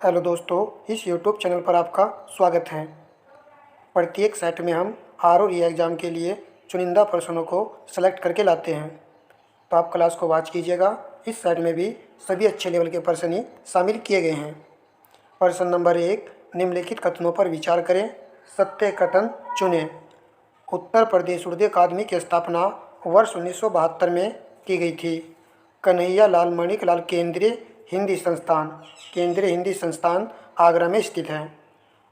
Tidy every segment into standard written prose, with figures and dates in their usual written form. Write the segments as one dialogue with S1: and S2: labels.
S1: Hello दोस्तों, इस YouTube channel पर आपका स्वागत है। प्रत्येक सेट में हम आर और ई एग्ज़ाम के लिए चुनिंदा प्रश्नों को सेलेक्ट करके लाते हैं, तो आप क्लास को वॉच कीजिएगा। इस सेट में भी सभी अच्छे लेवल के प्रश्न ही शामिल किए गए हैं। प्रश्न नंबर 1, निम्नलिखित कथनों पर विचार करें, सत्य कथन चुनें। उत्तर प्रदेश उर्दू अकादमी की स्थापना वर्ष 1972 में की गई थी। कन्हैया लाल मणिक लाल केंद्रीय हिंदी संस्थान आगरा में स्थित है।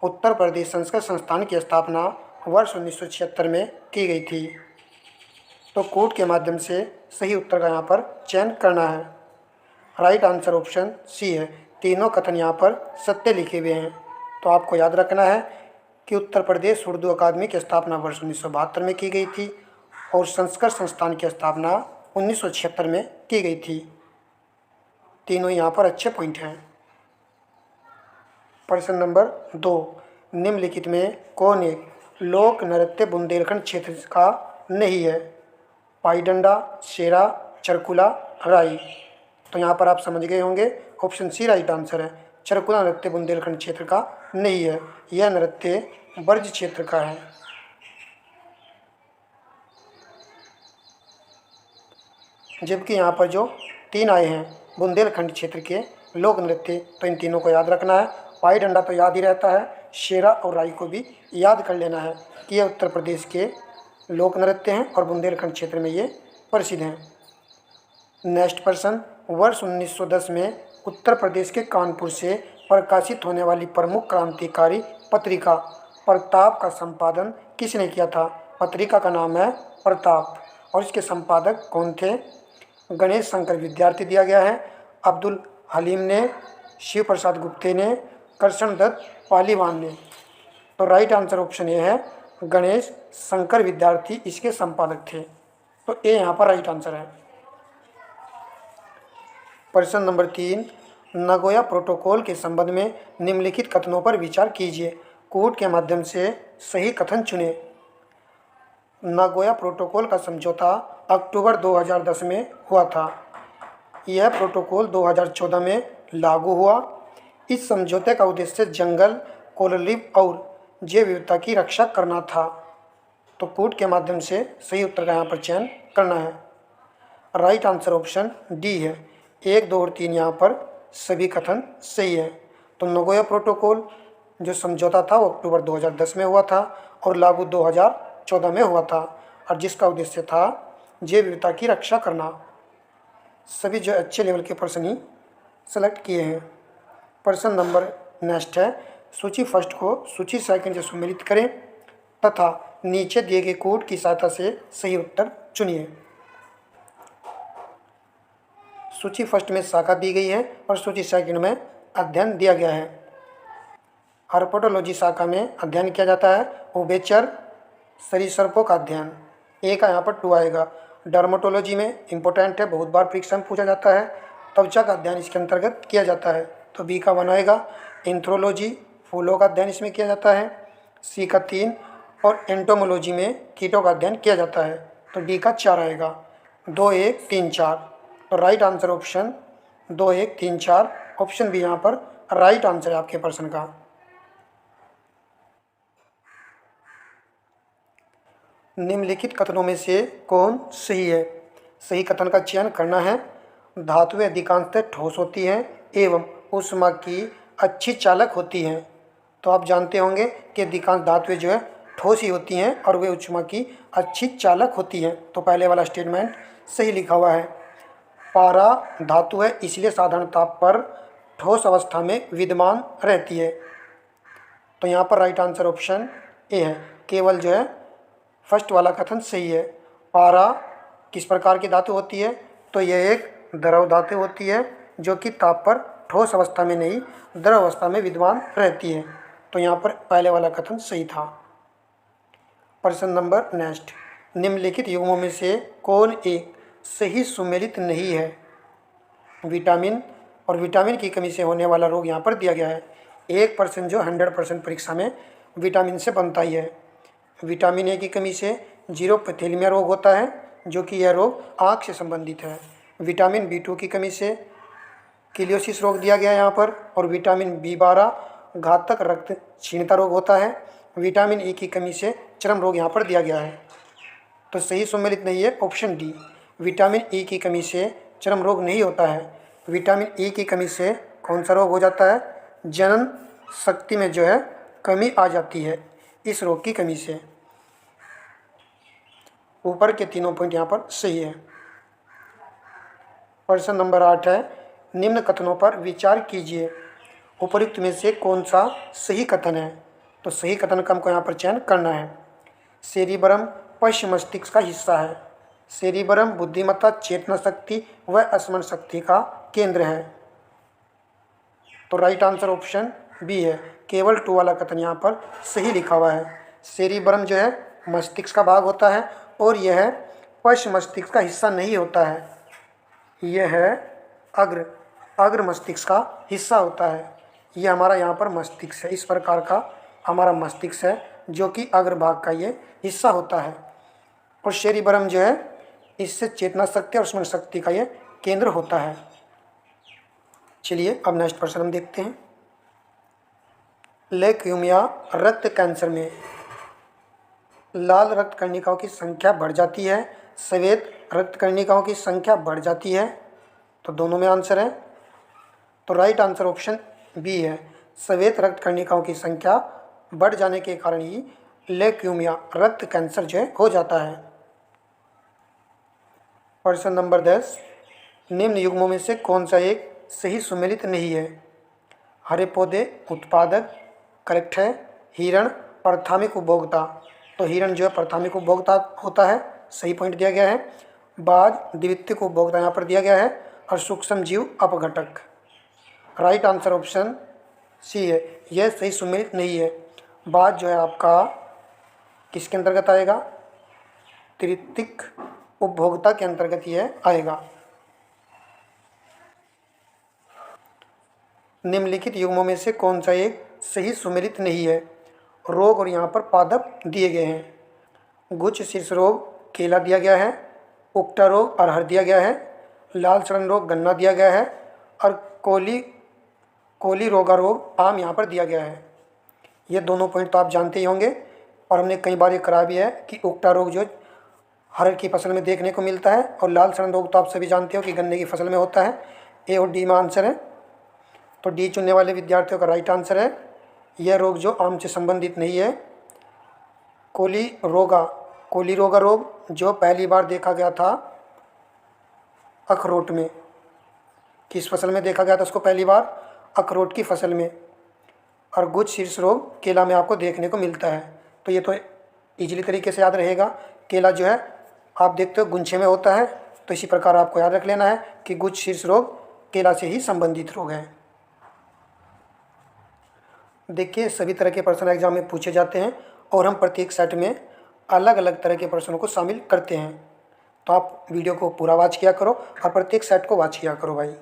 S1: उत्तर प्रदेश संस्कृत संस्थान की स्थापना वर्ष 1976 में की गई थी। तो कोड के माध्यम से सही उत्तर का यहाँ पर चयन करना है। राइट आंसर ऑप्शन सी है। तीनों कथन यहाँ पर सत्य लिखे हुए हैं। तो आपको याद रखना है कि उत्तर प्रदेश उर्दू अकादमी की स्थापना वर्ष 1972 में की गई थी और संस्कृत संस्थान की स्थापना 1976 में की गई थी। तीनों यहाँ पर अच्छे पॉइंट हैं। प्रश्न नंबर 2, निम्नलिखित में कौन एक लोक नृत्य बुंदेलखंड क्षेत्र का नहीं है? पाईडंडा, शेरा, चरकुला, राई। तो यहाँ पर आप समझ गए होंगे, ऑप्शन सी राइट आंसर है। चरकुला नृत्य बुंदेलखंड क्षेत्र का नहीं है, यह नृत्य ब्रज क्षेत्र का है। जबकि यहाँ पर जो तीन आए हैं बुंदेलखंड क्षेत्र के लोक नृत्य, तो इन तीनों को याद रखना है। पाई डंडा तो याद ही रहता है, शेरा और राई को भी याद कर लेना है कि यह उत्तर प्रदेश के लोक नृत्य हैं और बुंदेलखंड क्षेत्र में ये प्रसिद्ध हैं। नेक्स्ट प्रश्न, वर्ष 1910 में उत्तर प्रदेश के कानपुर से प्रकाशित होने वाली प्रमुख क्रांतिकारी पत्रिका प्रताप का संपादन किसने किया था? पत्रिका का नाम है प्रताप और इसके संपादक कौन थे? गणेश शंकर विद्यार्थी दिया गया है, अब्दुल हलीम ने, शिव प्रसाद गुप्ते ने, कृष्ण दत्त पालीवान ने। तो राइट आंसर ऑप्शन ए है, गणेश शंकर विद्यार्थी इसके संपादक थे। तो ए यहाँ पर राइट आंसर है। प्रश्न नंबर 3, नगोया प्रोटोकॉल के संबंध में निम्नलिखित कथनों पर विचार कीजिए। कोड के माध्यम से सही कथन चुने। नगोया प्रोटोकॉल का समझौता अक्टूबर 2010 में हुआ था। यह प्रोटोकॉल 2014 में लागू हुआ। इस समझौते का उद्देश्य जंगल, कोरल रीफ और जैव विविधता की रक्षा करना था। तो कोड के माध्यम से सही उत्तर का यहाँ पर चयन करना है। राइट आंसर ऑप्शन डी है। 1, 2 और 3 यहाँ पर सभी कथन सही है। तो नगोया प्रोटोकॉल जो समझौता था वो अक्टूबर 2010 में हुआ था और लागू 2014 में हुआ था और जिसका उद्देश्य था जैव विविधता की रक्षा करना। सभी जो अच्छे लेवल के प्रश्न ही सेलेक्ट किए हैं। प्रश्न नंबर नेक्स्ट है, सूची फर्स्ट को सूची सेकंड से सम्मिलित करें तथा नीचे दिए गए कोड की सहायता से सही उत्तर चुनिए। सूची फर्स्ट में शाखा दी गई है और सूची सेकंड में अध्ययन दिया गया है। हार्पेटोलॉजी शाखा में अध्ययन किया जाता है उभयचर सरीसृपों का अध्ययन। ए का यहाँ पर 2 आएगा। डर्मेटोलॉजी में इंपॉर्टेंट है, बहुत बार परीक्षा में पूछा जाता है, त्वचा का अध्ययन इसके अंतर्गत किया जाता है, तो बी का 1 आएगा। एंथ्रोलॉजी फूलों का अध्ययन इसमें किया जाता है, सी का 3। और एंटोमोलॉजी में कीटों का अध्ययन किया जाता है, तो डी का 4 आएगा। 2, 1, 3, 4। तो right answer option 2, 1, 3, 4 option B यहाँ पर राइट आंसर है आपके प्रश्न का। निम्नलिखित कथनों में से कौन सही है? सही कथन का चयन करना है। धातुएं अधिकांशतः ठोस होती हैं एवं ऊष्मा की अच्छी चालक होती हैं। तो आप जानते होंगे कि अधिकांश धातुएं जो है ठोस ही होती हैं और वे ऊष्मा की अच्छी चालक होती हैं। तो पहले वाला स्टेटमेंट सही लिखा हुआ है। पारा धातु है इसलिए साधारण ताप पर ठोस अवस्था में विद्यमान रहती है। तो यहाँ पर राइट आंसर ऑप्शन ए है। केवल जो है फर्स्ट वाला कथन सही है। पारा किस प्रकार की धातु होती है? तो यह एक द्रव धातु होती है जो कि ताप पर ठोस अवस्था में नहीं द्रव अवस्था में विद्यमान रहती है। तो यहाँ पर पहले वाला कथन सही था। प्रश्न नंबर नेक्स्ट, निम्नलिखित युग्मों में से कौन एक सही सुमेलित नहीं है? विटामिन और विटामिन की कमी से होने वाला रोग यहाँ पर दिया गया है। 1% जो 100% परीक्षा में विटामिन से बनता ही है। विटामिन ए की कमी से जीरोपैथेलिया रोग होता है जो कि यह रोग आँख से संबंधित है। विटामिन B2 की कमी से किलियोसिस रोग दिया गया है यहाँ पर, और विटामिन B12 घातक रक्त क्षीणता रोग होता है। विटामिन E की कमी से चर्म रोग यहाँ पर दिया गया है। तो सही सम्मिलित नहीं है ऑप्शन डी, विटामिन E की कमी से चर्म रोग नहीं होता है। विटामिन E की कमी से कौन सा रोग हो जाता है? जनन शक्ति में जो है कमी आ जाती है इस रोग की कमी से। ऊपर के तीनों पॉइंट यहाँ पर सही है। प्रश्न नंबर 8 है, निम्न कथनों पर विचार कीजिए, उपयुक्त में से कौन सा सही कथन है? तो सही कथन का हमको यहाँ पर चयन करना है। सेरिबरम पश्च मस्तिष्क का हिस्सा है। सेरिबरम बुद्धिमत्ता, चेतना शक्ति व स्मरण शक्ति का केंद्र है। तो राइट आंसर ऑप्शन बी है, केवल 2 वाला कथन यहाँ पर सही लिखा हुआ है। सेरिबरम जो है मस्तिष्क का भाग होता है और यह पश्च मस्तिष्क का हिस्सा नहीं होता है, यह है अग्र मस्तिष्क का हिस्सा होता है। यह हमारा यहाँ पर मस्तिष्क है, इस प्रकार का हमारा मस्तिष्क है जो कि अग्र भाग का ये हिस्सा होता है। और सेरिबरम जो है इससे चेतना शक्ति और स्मरण शक्ति का ये केंद्र होता है। चलिए अब नेक्स्ट प्रश्न हम देखते हैं। लेukemia रक्त कैंसर में लाल रक्त कणिकाओं की संख्या बढ़ जाती है, श्वेत रक्त कणिकाओं की संख्या बढ़ जाती है। तो दोनों में आंसर है। तो राइट आंसर ऑप्शन बी है, श्वेत रक्त कणिकाओं की संख्या बढ़ जाने के कारण ही लेukemia रक्त कैंसर जो है हो जाता है। प्रश्न नंबर 10, निम्न युग्मों में से कौन सा एक सही सुमेलित नहीं है? हरे पौधे उत्पादक करेक्ट है। हिरण प्राथमिक उपभोक्ता, तो हिरण जो है प्राथमिक उपभोक्ता होता है, सही पॉइंट दिया गया है। बाज द्वितीयक उपभोक्ता यहाँ पर दिया गया है। और सूक्ष्म जीव अपघटक, राइट आंसर ऑप्शन सी है, यह सही सुमेलित नहीं है। बाज जो है आपका किसके अंतर्गत आएगा? तृतीयक उपभोक्ता के अंतर्गत यह आएगा। निम्नलिखित युग्मों में से कौन सा एक सही सुमेलित नहीं है? रोग और यहाँ पर पादप दिए गए हैं। गुच्छ शीर्ष रोग केला दिया गया है, उकटा रोग अरहर दिया गया है, लाल सड़न रोग गन्ना दिया गया है, और कोली रोगा रोग आम यहाँ पर दिया गया है। ये दोनों पॉइंट तो आप जानते ही होंगे और हमने कई बार ये करा भी है कि उकटा रोग जो अरहर की फसल में देखने को मिलता है, और लाल सड़न रोग तो आप सभी जानते हो कि गन्ने की फसल में होता है। ए और डी में आंसर है। तो डी चुनने वाले विद्यार्थियों का राइट आंसर है, यह रोग जो आम से संबंधित नहीं है। कोली रोगा रोग जो पहली बार देखा गया था अखरोट में, किस फसल में देखा गया था उसको पहली बार? अखरोट की फसल में। और गुच्छ शीर्ष रोग केला में आपको देखने को मिलता है। तो ये तो इजीली तरीके से याद रहेगा। केला जो है आप देखते हो गुंछे में होता है, तो इसी प्रकार आपको याद रख लेना है कि गुच्छ शीर्ष रोग केला से ही संबंधित रोग है। देखिए सभी तरह के प्रश्न एग्जाम में पूछे जाते हैं और हम प्रत्येक सेट में अलग अलग तरह के प्रश्नों को शामिल करते हैं। तो आप वीडियो को पूरा वॉच किया करो और प्रत्येक सेट को वॉच किया करो भाई,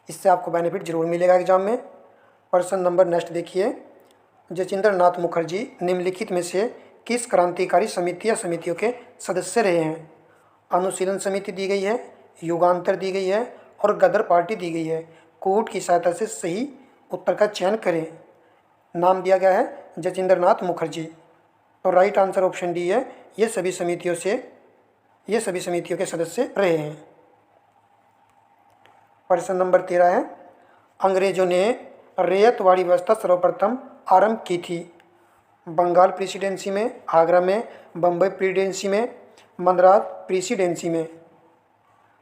S1: इससे आपको बेनिफिट जरूर मिलेगा एग्जाम में। प्रश्न नंबर नेक्स्ट देखिए, जचिंद्र नाथ मुखर्जी निम्नलिखित में से किस क्रांतिकारी समिति या समितियों के सदस्य रहे हैं? अनुशीलन समिति दी गई है, युगांतर दी गई है और गदर पार्टी दी गई है। कूट की सहायता से सही उत्तर का चयन करें। नाम दिया गया है जचिंद्र नाथ मुखर्जी। तो राइट आंसर ऑप्शन डी है, ये सभी समितियों के सदस्य रहे हैं। प्रश्न नंबर 13 है, अंग्रेजों ने रैयतवाड़ी व्यवस्था सर्वप्रथम आरंभ की थी? बंगाल प्रेसिडेंसी में, आगरा में, बम्बई प्रेसिडेंसी में, मद्रास प्रेसिडेंसी में।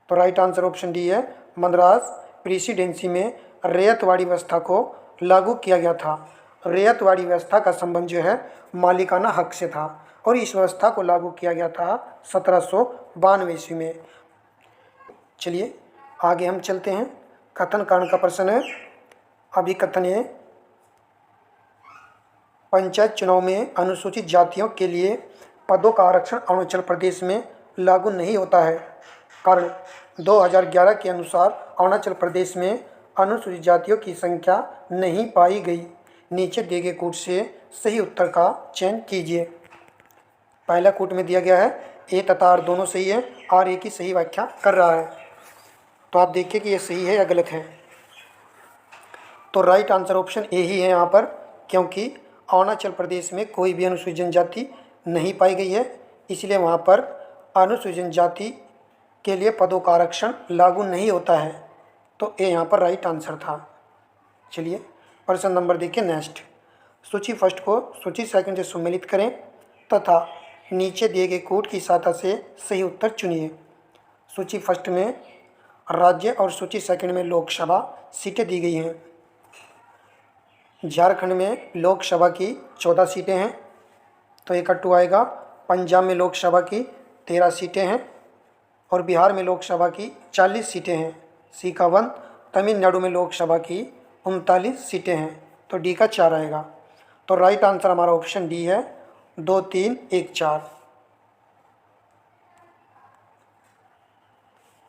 S1: तो राइट आंसर ऑप्शन डी है, मद्रास प्रेसिडेंसी में रैयतवाड़ी व्यवस्था को लागू किया गया था। रैयतवाड़ी व्यवस्था का संबंध जो है मालिकाना हक से था और इस व्यवस्था को लागू किया गया था 1792 ईस्वी में। चलिए आगे हम चलते हैं। कथन कारण का प्रश्न है। अभी कथन है, पंचायत चुनाव में अनुसूचित जातियों के लिए पदों का आरक्षण अरुणाचल प्रदेश में लागू नहीं होता है। कारण 2011 के अनुसार अरुणाचल प्रदेश में अनुसूचित जातियों की संख्या नहीं पाई गई। नीचे दिए गए कूट से सही उत्तर का चयन कीजिए। पहला कूट में दिया गया है ए तथा आर दोनों सही है, आर ए की सही व्याख्या कर रहा है। तो आप देखिए कि ये सही है या गलत है। तो राइट आंसर ऑप्शन ए ही है यहाँ पर, क्योंकि अरुणाचल प्रदेश में कोई भी अनुसूचित जनजाति नहीं पाई गई है, इसलिए वहाँ पर अनुसूचित जनजाति के लिए पदों का आरक्षण लागू नहीं होता है। तो ए यहाँ पर राइट आंसर था। चलिए प्रश्न नंबर देखिए नेक्स्ट। सूची फर्स्ट को सूची सेकंड से सम्मिलित करें तथा नीचे दिए गए कोड की सहायता से सही उत्तर चुनिए। सूची फर्स्ट में राज्य और सूची सेकंड में लोकसभा सीटें दी गई हैं। झारखंड में लोकसभा की 14 सीटें हैं, तो एक कट्टू आएगा। पंजाब में लोकसभा की 13 सीटें हैं और बिहार में लोकसभा की 40 सीटें हैं। सी का 1। तमिलनाडु में लोकसभा की 39 सीटें हैं, तो डी का 4 आएगा। तो राइट आंसर हमारा ऑप्शन डी है, 2, 3, 1, 4।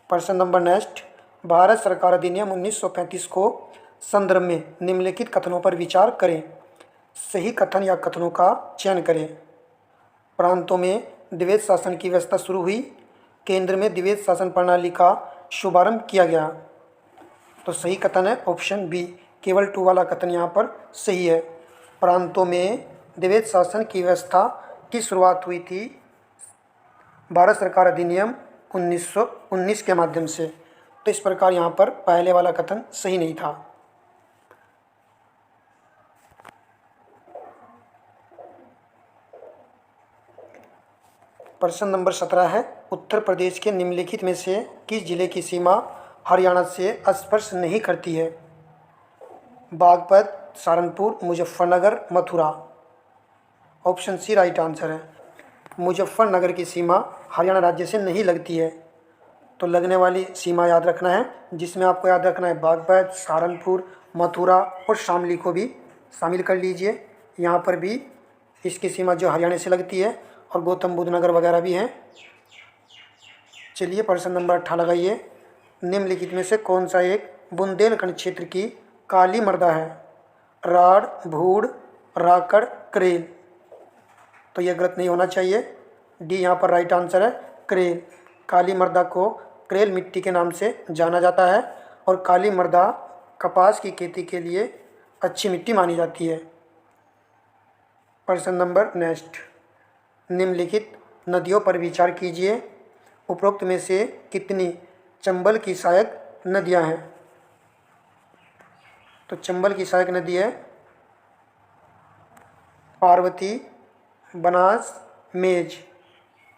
S1: प्रश्न नंबर नेक्स्ट। भारत सरकार अधिनियम 1935 को संदर्भ में निम्नलिखित कथनों पर विचार करें। सही कथन या कथनों का चयन करें। प्रांतों में द्वैध शासन की व्यवस्था शुरू हुई। केंद्र में द्वैध शासन प्रणाली का शुभारंभ किया गया। तो सही कथन है ऑप्शन बी, केवल 2 वाला कथन यहाँ पर सही है। प्रांतों में द्वैध शासन की व्यवस्था की शुरुआत हुई थी भारत सरकार अधिनियम 1919 के माध्यम से। तो इस प्रकार यहाँ पर पहले वाला कथन सही नहीं था। प्रश्न नंबर 17 है, उत्तर प्रदेश के निम्नलिखित में से किस जिले की सीमा हरियाणा से स्पर्श नहीं करती है। Baghpat, Saharanpur, Muzaffarnagar, Mathura. Option C right answer है। मुजफ्फरनगर की सीमा हरियाणा राज्य से नहीं लगती है। तो लगने वाली सीमा याद रखना है, जिसमें आपको याद रखना है बागपत, सहारनपुर, मथुरा और शामली को भी शामिल कर लीजिए। यहाँ पर भी इसकी सीमा जो हरियाणा से लगती है और गौतम बुद्ध नगर वगैरह भी हैं। चलिए प्रश्न नंबर 18 लगाइए। निम्नलिखित में से कौन सा एक बुंदेलखंड क्षेत्र की काली मृदा है। राढ़, भूड़, राकड़, करेल। तो यह गलत नहीं होना चाहिए। डी यहाँ पर राइट आंसर है, करेल। काली मृदा को करेल मिट्टी के नाम से जाना जाता है और काली मृदा कपास की खेती के लिए अच्छी मिट्टी मानी जाती है। प्रश्न नंबर नेक्स्ट। निम्नलिखित नदियों पर विचार कीजिए। उपरोक्त में से कितनी चंबल की सहायक नदियां हैं। तो चंबल की सहायक नदी है पार्वती, बनास, मेज।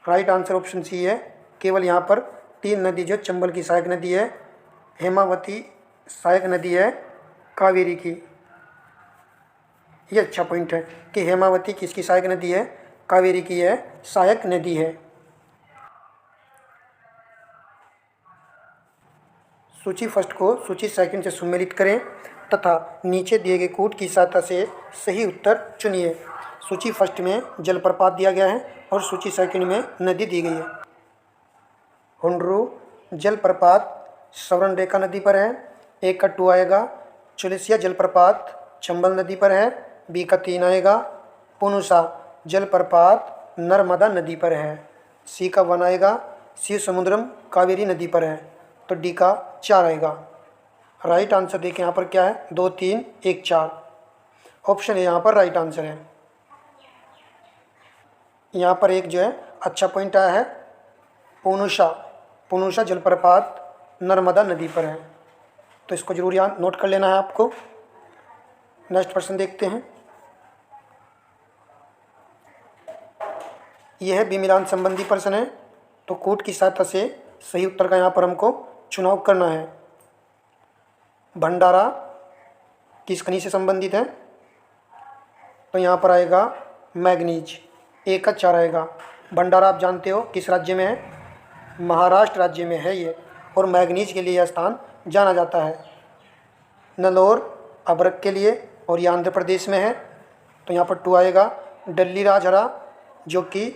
S1: राइट आंसर ऑप्शन सी है। केवल यहाँ पर 3 नदी जो चंबल की सहायक नदी है, हेमावती सहायक नदी है कावेरी की। ये अच्छा पॉइंट है कि हेमावती किसकी सहायक नदी है, कावेरी की है सहायक नदी है। सूची फर्स्ट को सूची सेकंड से सम्मिलित करें तथा नीचे दिए गए कोड की सहायता से सही उत्तर चुनिए। सूची फर्स्ट में जलप्रपात दिया गया है और सूची सेकंड में नदी दी गई है। हुंडरू जलप्रपात सवर्ण रेखा नदी पर है। एक का 2 आएगा। चुलिसिया जलप्रपात चंबल नदी पर है। बी का 3 आएगा। पुनुसा जलप्रपात नर्मदा नदी पर है। सी का 1 आएगा। शिव समुद्रम कावेरी नदी पर है। तो डी का 4 आएगा। राइट आंसर देखिए यहाँ पर क्या है, 2, 3, 1, 4। ऑप्शन ए यहाँ पर राइट आंसर है। यहाँ पर एक जो है अच्छा पॉइंट आया है, पुनुसा जलप्रपात नर्मदा नदी पर है। तो इसको जरूर यहाँ नोट कर लेना है आपको। नेक्स्ट प्रश्न देखते हैं। यह है विमिलान संबंधी प्रश्न है। तो कोड की सहायता से सही उत्तर का यहाँ पर हमको चुनाव करना है। भंडारा किस खनिज से संबंधित है। तो यहाँ पर आएगा मैग्नीज। एक का 4 आएगा। भंडारा आप जानते हो किस राज्य में है, महाराष्ट्र राज्य में है ये, और मैग्नीज के लिए यह स्थान जाना जाता है। नलोर अभ्रक के लिए, और ये आंध्र प्रदेश में है। तो यहाँ पर 2 आएगा। डल्ली राजहरा जो कि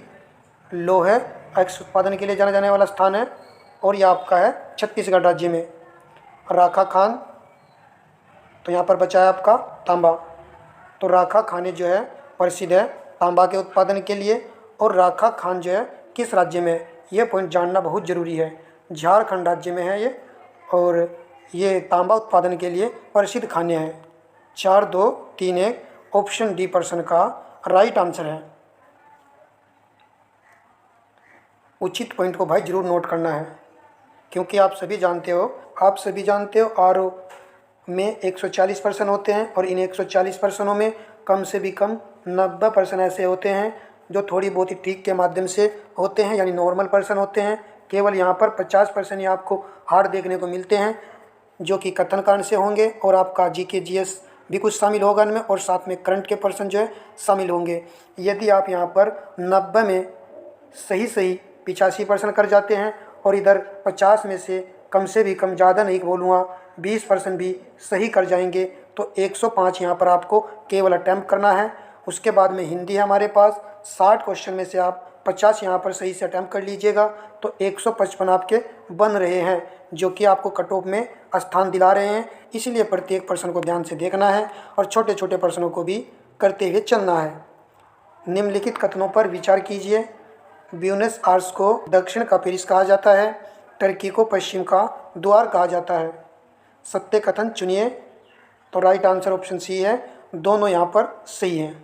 S1: लोहे एक्स उत्पादन के लिए जाना जाने वाला स्थान है, और यह आपका है छत्तीसगढ़ राज्य में। राखा खान, तो यहाँ पर बचा है आपका तांबा। तो राखा खाने जो है प्रसिद्ध है तांबा के उत्पादन के लिए, और राखा खान जो है किस राज्य में है, ये पॉइंट जानना बहुत ज़रूरी है। झारखंड राज्य में है ये, और ये तांबा उत्पादन के लिए प्रसिद्ध खाने हैं। 4 2 3 1 ऑप्शन डी प्रश्न का राइट आंसर है। उचित पॉइंट को भाई जरूर नोट करना है, क्योंकि आप सभी जानते हो आरओ में 140 प्रश्न होते हैं और इन 140 प्रश्नों में कम से भी कम 90 प्रश्न ऐसे होते हैं जो थोड़ी बहुत ही ट्रिक के माध्यम से होते हैं, यानी नॉर्मल प्रश्न होते हैं। केवल यहाँ पर 50 प्रश्न ही आपको हार्ड देखने को मिलते हैं, जो कि कथन कारण से होंगे, और आपका जीके जीएस भी कुछ शामिल होगा इनमें, और साथ में करंट के प्रश्न जो है शामिल होंगे। यदि आप यहाँ पर 90 में सही 85 प्रश्न कर जाते हैं और इधर 50 में से भी कम, ज़्यादा नहीं बोलूँगा, 20% भी सही कर जाएंगे तो 105 यहाँ पर आपको केवल अटैम्प्ट करना है। उसके बाद में हिंदी है हमारे पास, 60 क्वेश्चन में से आप 50 यहाँ पर सही से अटैम्प्ट कर लीजिएगा तो 155 आपके बन रहे हैं, जो कि आपको कट ऑफ में स्थान दिला रहे हैं। इसलिए प्रत्येक प्रश्न को ध्यान से देखना है और छोटे छोटे प्रश्नों को भी करते हुए चलना है। निम्नलिखित कथनों पर विचार कीजिए। ब्यूनस आयर्स को दक्षिण का पेरिस कहा जाता है, टर्की को पश्चिम का द्वार कहा जाता है। सत्य कथन चुनिए। तो राइट आंसर ऑप्शन सी है, दोनों यहाँ पर सही हैं।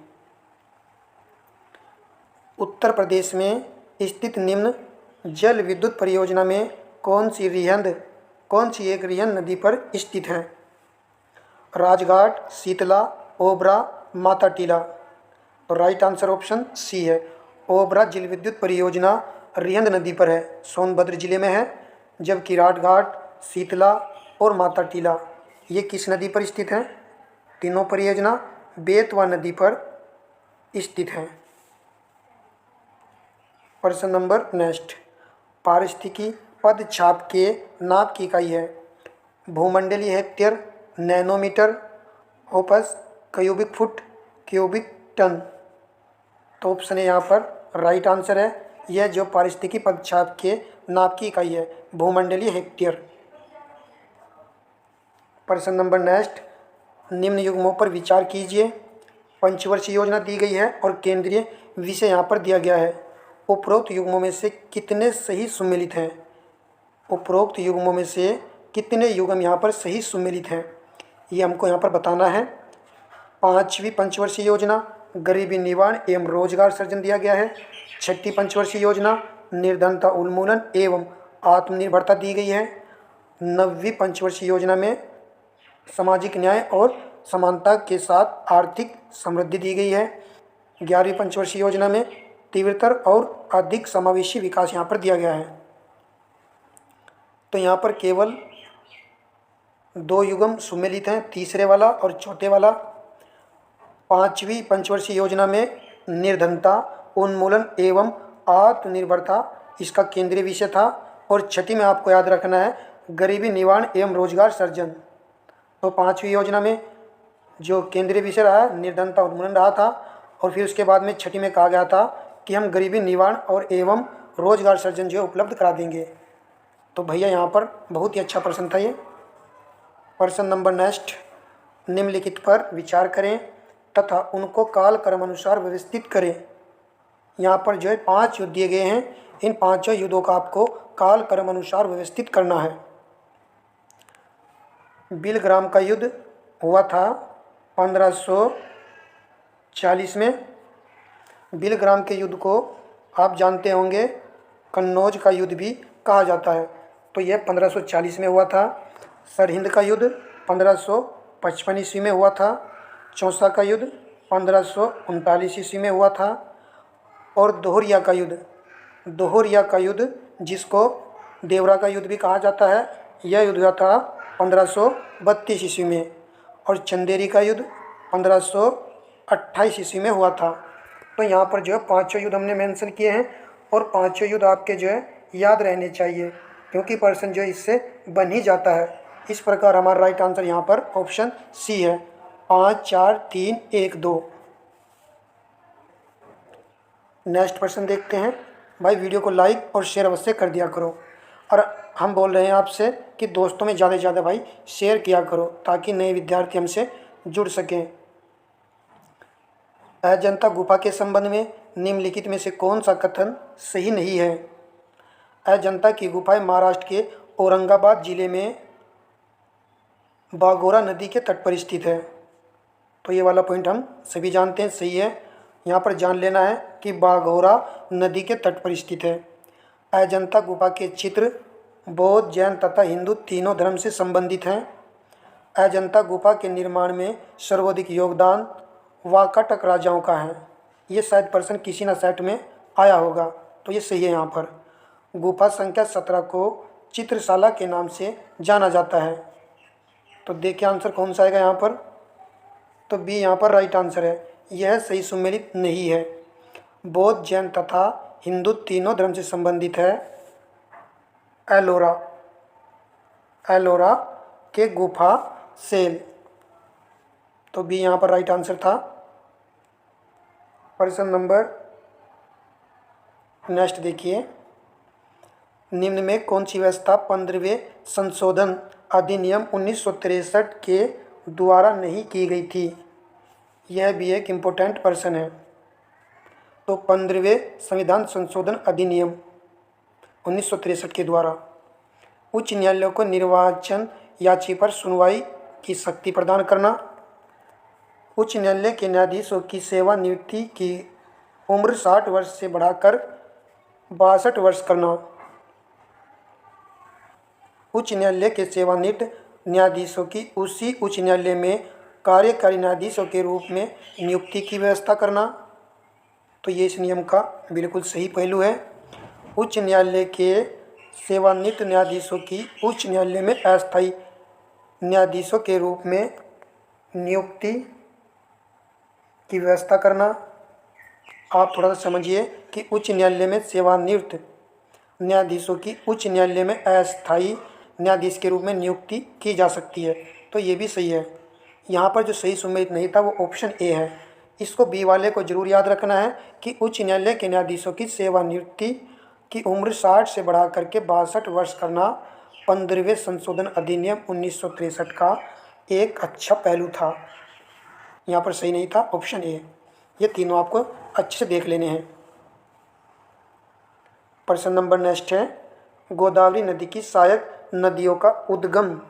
S1: उत्तर प्रदेश में स्थित निम्न जल विद्युत परियोजना में कौन सी एक रिहंद नदी पर स्थित है? राजघाट, शीतला, ओबरा, माता टीला। तो राइट आंसर ऑप्शन सी है, ओबरा जल विद्युत परियोजना रिहंद नदी पर है, सोनभद्र जिले में है, जबकि राजघाट, शीतला और माता टीला ये किस नदी पर स्थित हैं? तीनों परियोजना बेतवा नदी पर स्थित हैं। प्रश्न नंबर नेक्स्ट, पारिस्थितिकी पद छाप के नाप की इकाई है? भूमंडलीय hectare, nanometre, opus, cubic foot, cubic ton. तो ऑप्शन है यहाँ पर राइट आंसर है, यह जो पारिस्थितिकी पद छाप के नाप की इकाई है, भूमंडलीय हेक्टेयर। प्रश्न नंबर नेक्स्ट, निम्न युग्मों पर विचार कीजिए। पंचवर्षीय योजना दी गई है और केंद्रीय विषय यहाँ पर दिया गया है। उपरोक्त युग्मों में से कितने सही सुमेलित हैं? उपरोक्त युग्मों में से कितने युग्म यहाँ पर सही सुमेलित हैं, ये हमको यहाँ पर बताना है। 5वीं पंचवर्षीय योजना गरीबी निवारण एवं रोजगार सृजन दिया गया है। 6ठी पंचवर्षीय योजना निर्धनता उन्मूलन एवं आत्मनिर्भरता दी गई है। 9वीं पंचवर्षीय योजना में सामाजिक न्याय और समानता के साथ आर्थिक समृद्धि दी गई है। 11वीं पंचवर्षीय योजना में तीव्रतर और अधिक समावेशी विकास यहाँ पर दिया गया है। तो यहाँ पर केवल 2 युग्म सुमेलित हैं, तीसरे वाला और चौथे वाला। 5वीं पंचवर्षीय योजना में निर्धनता उन्मूलन एवं आत्मनिर्भरता इसका केंद्रीय विषय था, और 6ठी में आपको याद रखना है गरीबी निवारण एवं रोजगार सृजन। तो 5वीं योजना में जो केंद्रीय विषय रहा निर्धनता उन्मूलन रहा था, और फिर उसके बाद में 6ठी में कहा गया था कि हम गरीबी निवारण और एवं रोजगार सृजन जो उपलब्ध करा देंगे। तो भैया यहाँ पर बहुत ही अच्छा प्रश्न था ये। प्रश्न नंबर नेक्स्ट, निम्नलिखित पर विचार करें तथा उनको काल क्रम अनुसार व्यवस्थित करें। यहाँ पर जो है 5 युद्ध दिए गए हैं, इन 5 युद्धों का आपको काल क्रम अनुसार व्यवस्थित करना है। बिलग्राम का युद्ध हुआ था 1540 में। बिलग्राम के युद्ध को आप जानते होंगे कन्नौज का युद्ध भी कहा जाता है, तो यह 1540 में हुआ था। सरहिंद का युद्ध 1555 ईस्वी में हुआ था। चौसा का युद्ध 1539 ईस्वी में हुआ था। और दोहरिया का युद्ध जिसको देवरा का युद्ध भी कहा जाता है, यह युद्ध हुआ था 1532 ईस्वी में। और चंदेरी का युद्ध 1528 ईस्वी में हुआ था। तो यहाँ पर जो है 5 युद्ध हमने मेंशन किए हैं, और 5 युद्ध आपके जो है याद रहने चाहिए, क्योंकि प्रश्न जो इससे बन ही जाता है। इस प्रकार हमारा राइट आंसर यहाँ पर ऑप्शन सी है, 5 4 3 1 2। नेक्स्ट प्रश्न देखते हैं। भाई वीडियो को लाइक और शेयर अवश्य कर दिया करो, और हम बोल रहे हैं आपसे कि दोस्तों में ज़्यादा से ज़्यादा भाई शेयर किया करो, ताकि नए विद्यार्थी हमसे जुड़ सकें। अजंता गुफा के संबंध में निम्नलिखित में से कौन सा कथन सही नहीं है? अजंता की गुफाएं महाराष्ट्र के औरंगाबाद जिले में बागोरा नदी के तट पर स्थित है। तो ये वाला पॉइंट हम सभी जानते हैं, सही है। यहाँ पर जान लेना है कि बाघोरा नदी के तट पर स्थित है। अजंता गुफा के चित्र बौद्ध, जैन तथा हिंदू तीनों धर्म से संबंधित हैं। अजंता गुफा के निर्माण में सर्वाधिक योगदान वाकाटक राजाओं का है। ये शायद प्रश्न किसी न सेट में आया होगा, तो ये सही है। यहाँ पर गुफा संख्या 17 को चित्रशाला के नाम से जाना जाता है। तो देखिए आंसर कौन सा आएगा यहाँ पर, तो बी यहाँ पर राइट आंसर है। यह सही सुमेलित नहीं है। बौद्ध, जैन तथा हिंदू तीनों धर्म से संबंधित है। एलोरा के गुफा सेल, तो बी यहाँ पर राइट आंसर था। प्रश्न नंबर नेक्स्ट देखिए, निम्न में कौन सी व्यवस्था 15वें संशोधन अधिनियम 1963 के द्वारा नहीं की गई थी। यह भी एक इम्पोर्टेंट प्रश्न है। तो 15वें संविधान संशोधन अधिनियम 1963 के द्वारा उच्च न्यायालयों को निर्वाचन याचिका पर सुनवाई की शक्ति प्रदान करना, उच्च न्यायालय के न्यायाधीशों की सेवानिवृत्ति की उम्र 60 वर्ष से बढ़ाकर 62 वर्ष करना, उच्च न्यायालय के सेवानिवृत्त न्यायाधीशों की उसी उच्च न्यायालय में कार्यकारी न्यायाधीशों के रूप में नियुक्ति की व्यवस्था करना। तो ये इस नियम का बिल्कुल सही पहलू है। उच्च न्यायालय के सेवानिवृत्त न्यायाधीशों की उच्च न्यायालय में अस्थायी न्यायाधीशों के रूप में नियुक्ति की व्यवस्था करना। आप थोड़ा सा समझिए कि उच्च न्यायालय में सेवानिवृत्त न्यायाधीशों की उच्च न्यायालय में अस्थायी न्यायाधीश के रूप में नियुक्ति की जा सकती है। तो ये भी सही है। यहाँ पर जो सही सुमेलित नहीं था वो ऑप्शन ए है। इसको बी वाले को जरूर याद रखना है कि उच्च न्यायालय के न्यायाधीशों की सेवानिवृत्ति की उम्र 60 से बढ़ा करके 62 वर्ष करना 15वें संशोधन अधिनियम 1963 का एक अच्छा पहलू था। यहाँ पर सही नहीं था ऑप्शन ए। ये तीनों आपको अच्छे से देख लेने हैं। प्रश्न नंबर नेक्स्ट है, गोदावरी नदी की सहायक नदियों का उद्गम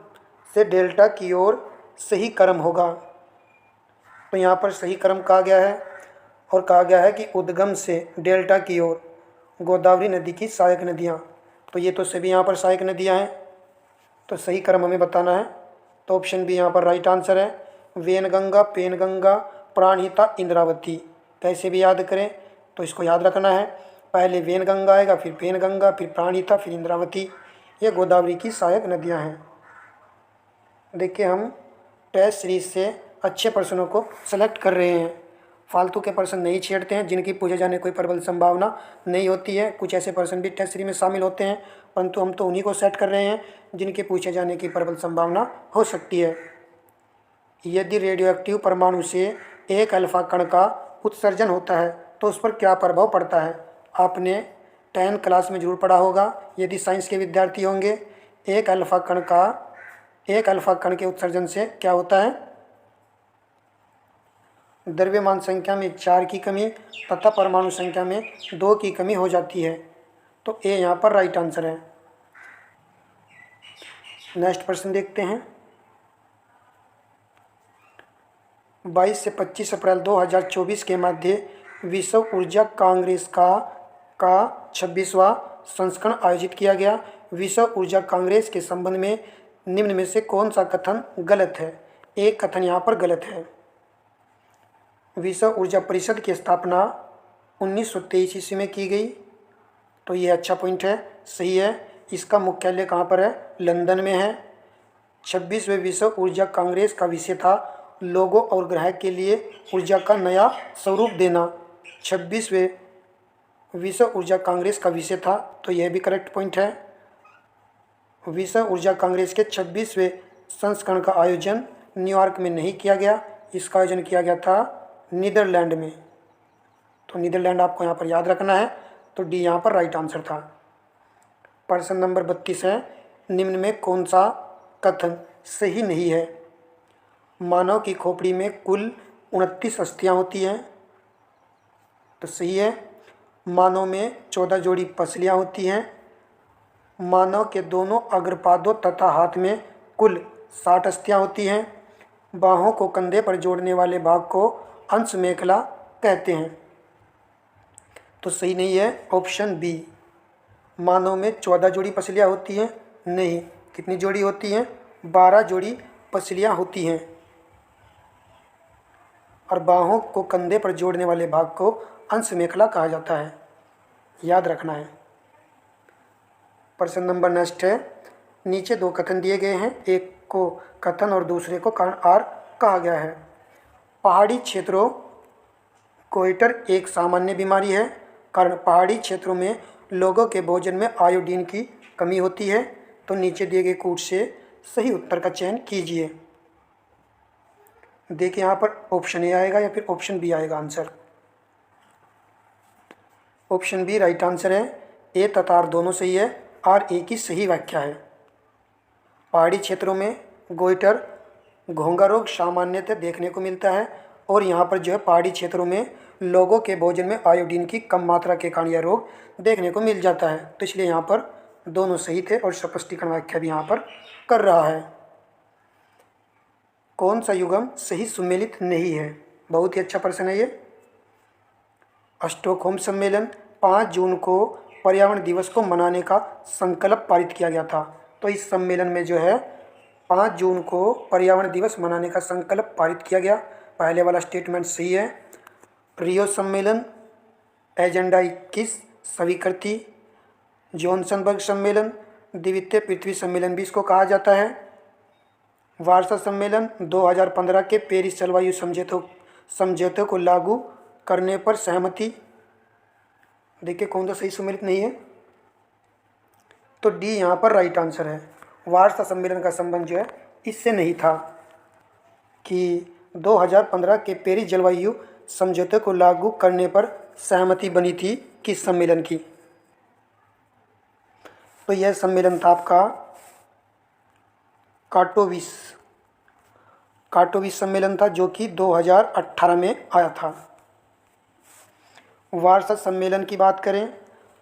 S1: से डेल्टा की ओर सही क्रम होगा। तो यहाँ पर सही क्रम कहा गया है और कहा गया है कि उद्गम से डेल्टा की ओर गोदावरी नदी की सहायक नदियाँ। तो ये तो सभी यहाँ पर सहायक नदियाँ हैं, तो सही क्रम हमें बताना है। तो ऑप्शन बी यहाँ पर राइट आंसर है। वेनगंगा, पेनगंगा, प्राणहिता, इंद्रावती। कैसे भी याद करें तो इसको याद रखना है, पहले वेनगंगा आएगा, फिर पेनगंगा, फिर प्राणहिता, फिर इंद्रावती। ये गोदावरी की सहायक नदियाँ हैं। देखिए हम टेस्ट सीरीज से अच्छे प्रश्नों को सेलेक्ट कर रहे हैं, फालतू के प्रश्न नहीं छेड़ते हैं जिनकी पूछे जाने कोई प्रबल संभावना नहीं होती है। कुछ ऐसे प्रश्न भी टेस्ट सीरीज में शामिल होते हैं, परंतु हम तो उन्हीं को सेट कर रहे हैं जिनके पूछे जाने की प्रबल संभावना हो सकती है। यदि रेडियोएक्टिव परमाणु से एक अल्फा कण का उत्सर्जन होता है तो उस पर क्या प्रभाव पड़ता है। आपने 10 क्लास में जरूर पढ़ा होगा यदि साइंस के विद्यार्थी होंगे। एक अल्फा कण के उत्सर्जन से क्या होता है, द्रव्यमान संख्या में 4 की कमी तथा परमाणु संख्या में 2 की कमी हो जाती है। तो ए यहाँ पर राइट आंसर है। नेक्स्ट प्रश्न देखते हैं। 22 से 25 अप्रैल 2024 के मध्य विश्व ऊर्जा कांग्रेस का 26वां संस्करण आयोजित किया गया। विश्व ऊर्जा कांग्रेस के संबंध में निम्न में से कौन सा कथन गलत है। एक कथन यहाँ पर गलत है। विश्व ऊर्जा परिषद की स्थापना 1923 ईस्वी में की गई। तो ये अच्छा पॉइंट है, सही है। इसका मुख्यालय कहाँ पर है, लंदन में है। 26वें विश्व ऊर्जा कांग्रेस का विषय था लोगों और ग्रह के लिए ऊर्जा का नया स्वरूप देना। 26वें विश्व ऊर्जा कांग्रेस का विषय था, तो यह भी करेक्ट पॉइंट है। विश्व ऊर्जा कांग्रेस के 26वें संस्करण का आयोजन न्यूयॉर्क में नहीं किया गया, इसका आयोजन किया गया था नीदरलैंड में। तो नीदरलैंड आपको यहाँ पर याद रखना है। तो डी यहाँ पर राइट आंसर था। प्रश्न नंबर 32 है, निम्न में कौन सा कथन सही नहीं है। मानव की खोपड़ी में कुल 29 अस्थियाँ होती हैं, तो सही है। मानव में 14 जोड़ी पसलियाँ होती हैं। मानव के दोनों अग्रपादों तथा हाथ में कुल 60 अस्थियाँ होती हैं। बाहों को कंधे पर जोड़ने वाले भाग को अंश मेखला कहते हैं। तो सही नहीं है ऑप्शन बी। मानव में 14 जोड़ी पसलियाँ होती हैं? नहीं। कितनी जोड़ी होती हैं? 12 जोड़ी पसलियाँ होती हैं। और बाहों को कंधे पर जोड़ने वाले भाग को अंश मेखला कहा जाता है, याद रखना है। प्रश्न नंबर नेक्स्ट है, नीचे दो कथन दिए गए हैं, एक को कथन और दूसरे को कारण आर कहा गया है। पहाड़ी क्षेत्रों गोइटर एक सामान्य बीमारी है, कारण पहाड़ी क्षेत्रों में लोगों के भोजन में आयोडीन की कमी होती है। तो नीचे दिए गए कूट से सही उत्तर का चयन कीजिए। देखिए यहाँ पर ऑप्शन ए आएगा या फिर ऑप्शन बी आएगा आंसर। ऑप्शन बी राइट आंसर है। ए तथा आर दोनों सही है। आर ए की सही व्याख्या है। पहाड़ी क्षेत्रों में गोइटर घोंघा रोग सामान्यतः देखने को मिलता है और यहाँ पर जो है पहाड़ी क्षेत्रों में लोगों के भोजन में आयोडीन की कम मात्रा के कारण यह रोग देखने को मिल जाता है। तो इसलिए यहाँ पर दोनों सही थे और स्पष्टीकरण व्याख्या भी यहाँ पर कर रहा है। कौन सा युग्म सही सुमेलित नहीं है? बहुत ही अच्छा प्रश्न है ये। स्टॉकहोम सम्मेलन 5 जून को पर्यावरण दिवस को मनाने का संकल्प पारित किया गया था। तो इस सम्मेलन में जो है 5 जून को पर्यावरण दिवस मनाने का संकल्प पारित किया गया। पहले वाला स्टेटमेंट सही है। रियो सम्मेलन एजेंडा 21 स्वीकृति। जोहान्सबर्ग सम्मेलन द्वितीय पृथ्वी सम्मेलन भी इसको कहा जाता है। वार्सा सम्मेलन 2015 के पेरिस जलवायु समझौते को लागू करने पर सहमति। देखिए कौन सा सही सम्मिलित नहीं है, तो डी यहाँ पर राइट आंसर है। वार्सा सम्मेलन का संबंध जो है इससे नहीं था कि 2015 के पेरिस जलवायु समझौते को लागू करने पर सहमति बनी थी किस सम्मेलन की। तो यह सम्मेलन था आपका काटोविस सम्मेलन था, जो कि 2018 में आया था। वार्सा सम्मेलन की बात करें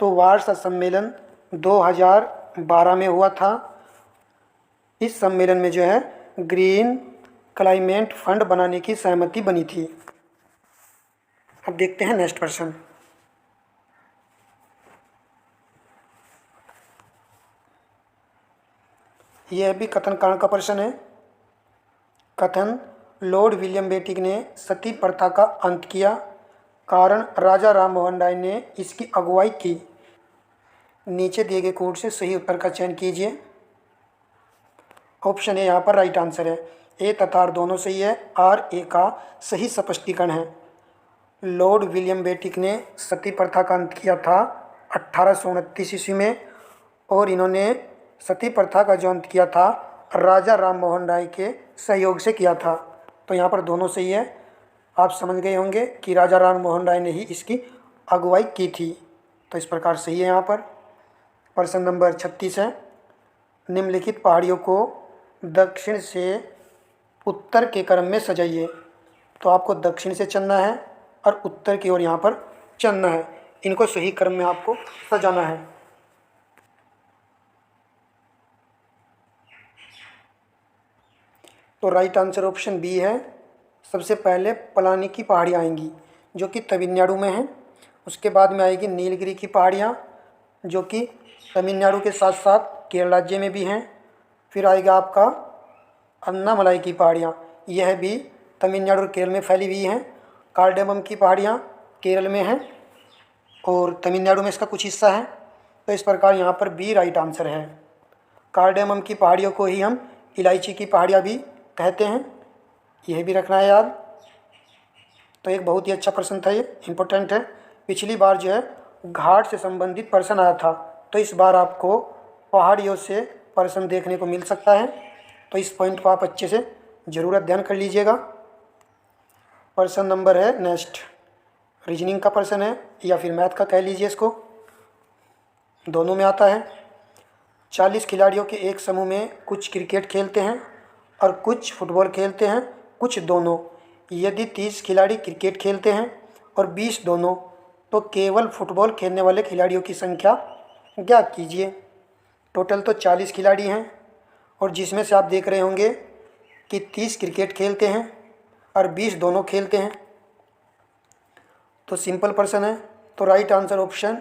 S1: तो वार्सा सम्मेलन 2012 में हुआ था। इस सम्मेलन में जो है ग्रीन क्लाइमेट फंड बनाने की सहमति बनी थी। अब देखते हैं नेक्स्ट प्रश्न। यह भी कथन कारण का प्रश्न है। कथन, लॉर्ड विलियम बेटिक ने सती प्रथा का अंत किया, कारण राजा राम मोहन राय ने इसकी अगुवाई की। नीचे दिए गए कोड से सही उत्तर का चयन कीजिए। ऑप्शन ए यहाँ पर राइट आंसर है। ए तथा आर दोनों सही है। आर ए का सही स्पष्टीकरण है। लॉर्ड विलियम बेटिक ने सती प्रथा का अंत किया था 1829 ईस्वी में, और इन्होंने सती प्रथा का जो अंत किया था राजा राम मोहन राय के सहयोग से किया था। तो यहाँ पर दोनों सही है। आप समझ गए होंगे कि राजा राम मोहन राय ने ही इसकी अगुवाई की थी। तो इस प्रकार सही है यहाँ पर। प्रश्न नंबर 36 है, निम्नलिखित पहाड़ियों को दक्षिण से उत्तर के क्रम में सजाइए। तो आपको दक्षिण से चलना है और उत्तर की ओर यहाँ पर चलना है। इनको सही क्रम में आपको सजाना है। तो राइट आंसर ऑप्शन बी है। सबसे पहले पलानी की पहाड़ियाँ आएंगी जो कि तमिलनाडु में हैं। उसके बाद में आएगी नीलगिरी की पहाड़ियाँ जो कि तमिलनाडु के साथ साथ केरल राज्य में भी हैं। फिर आएगा आपका अन्नामलाई की पहाड़ियाँ, यह भी तमिलनाडु और केरल में फैली हुई हैं। कार्डेमम की पहाड़ियाँ केरल में हैं और तमिलनाडु में इसका कुछ हिस्सा है। तो इस प्रकार यहाँ पर बी राइट आंसर है। कार्डेमम की पहाड़ियों को ही हम इलायची की पहाड़ियाँ भी कहते हैं, यह भी रखना है याद। तो एक बहुत ही अच्छा प्रश्न था, ये इम्पोर्टेंट है। पिछली बार जो है घाट से संबंधित प्रश्न आया था, तो इस बार आपको पहाड़ियों से प्रश्न देखने को मिल सकता है। तो इस पॉइंट को आप अच्छे से ज़रूर अध्ययन कर लीजिएगा। प्रश्न नंबर है नेक्स्ट, रीजनिंग का प्रश्न है या फिर मैथ का कह लीजिए, इसको दोनों में आता है। 40 खिलाड़ियों के एक समूह में कुछ क्रिकेट खेलते हैं और कुछ फुटबॉल खेलते हैं, कुछ दोनों। यदि 30 खिलाड़ी क्रिकेट खेलते हैं और 20 दोनों, तो केवल फुटबॉल खेलने वाले खिलाड़ियों की संख्या ज्ञात कीजिए। टोटल तो 40 खिलाड़ी हैं और जिसमें से आप देख रहे होंगे कि 30 क्रिकेट खेलते हैं और 20 दोनों खेलते हैं। तो सिंपल प्रश्न है, तो राइट आंसर ऑप्शन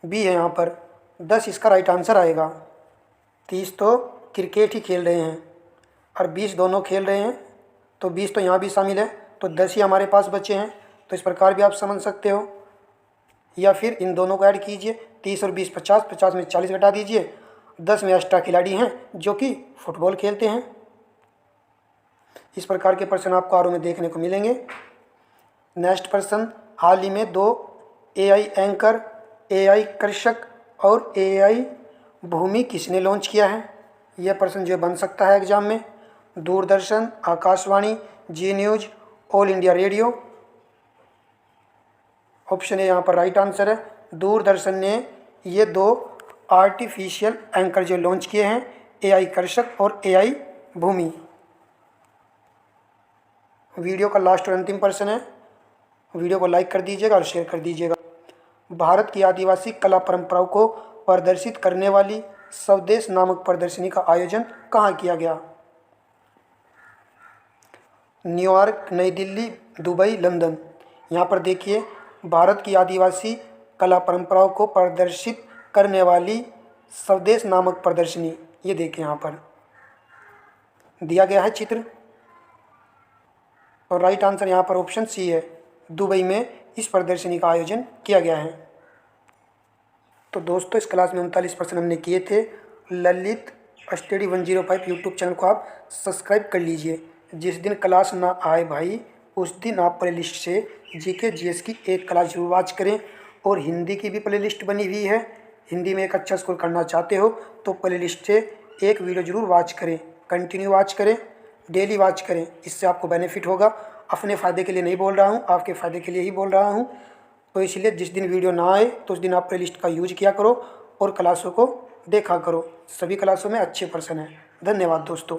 S1: बी है। यहाँ पर 10 इसका राइट आंसर आएगा। 30 तो क्रिकेट ही खेल रहे हैं और 20 दोनों खेल रहे हैं, तो 20 तो यहाँ भी शामिल है, तो 10 ही हमारे पास बचे हैं। तो इस प्रकार भी आप समझ सकते हो, या फिर इन दोनों को ऐड कीजिए, 30 और 20 50, 50 में 40 घटा दीजिए, 10 में एक्स्ट्रा खिलाड़ी हैं जो कि फुटबॉल खेलते हैं। इस प्रकार के प्रश्न आपको आर में देखने को मिलेंगे। नेक्स्ट प्रश्न, हाल ही में 2 AI एंकर, AI कृषक और AI भूमि किसने लॉन्च किया है? यह प्रश्न जो बन सकता है एग्जाम में। Doordarshan, Akashvani, Zee News, All India Radio. Option A यहाँ पर राइट आंसर है। दूरदर्शन ने ये 2 आर्टिफिशियल एंकर जो लॉन्च किए हैं, AI कृषक और AI भूमि। वीडियो का लास्ट और अंतिम प्रश्न है, वीडियो को लाइक कर दीजिएगा और शेयर कर दीजिएगा। भारत की आदिवासी कला परंपराओं को प्रदर्शित करने वाली स्वदेश नामक प्रदर्शनी का आयोजन कहाँ किया गया? न्यूयॉर्क, नई दिल्ली, दुबई, लंदन। यहाँ पर देखिए, भारत की आदिवासी कला परंपराओं को प्रदर्शित करने वाली स्वदेश नामक प्रदर्शनी, ये देखिए यहाँ पर दिया गया है चित्र। और राइट आंसर यहाँ पर ऑप्शन सी है, दुबई में इस प्रदर्शनी का आयोजन किया गया है। तो दोस्तों, इस क्लास में 39 प्रश्न हमने किए थे। ललित स्टडी 105 यूट्यूब चैनल को आप सब्सक्राइब कर लीजिए। जिस दिन क्लास ना आए भाई, उस दिन आप प्लेलिस्ट से जीके जीएस की एक क्लास जरूर वॉच करें। और हिंदी की भी प्लेलिस्ट बनी हुई है। हिंदी में एक अच्छा स्कोर करना चाहते हो तो प्लेलिस्ट से एक वीडियो जरूर वॉच करें, कंटिन्यू वॉच करें, डेली वॉच करें। इससे आपको बेनिफिट होगा। अपने फ़ायदे के लिए नहीं बोल रहा हूँ, आपके फ़ायदे के लिए ही बोल रहा हूँ। तो इसलिए जिस दिन वीडियो ना आए तो उस दिन आप प्लेलिस्ट का यूज किया करो और क्लासों को देखा करो। सभी क्लासों में अच्छे प्रश्न हैं। धन्यवाद दोस्तों।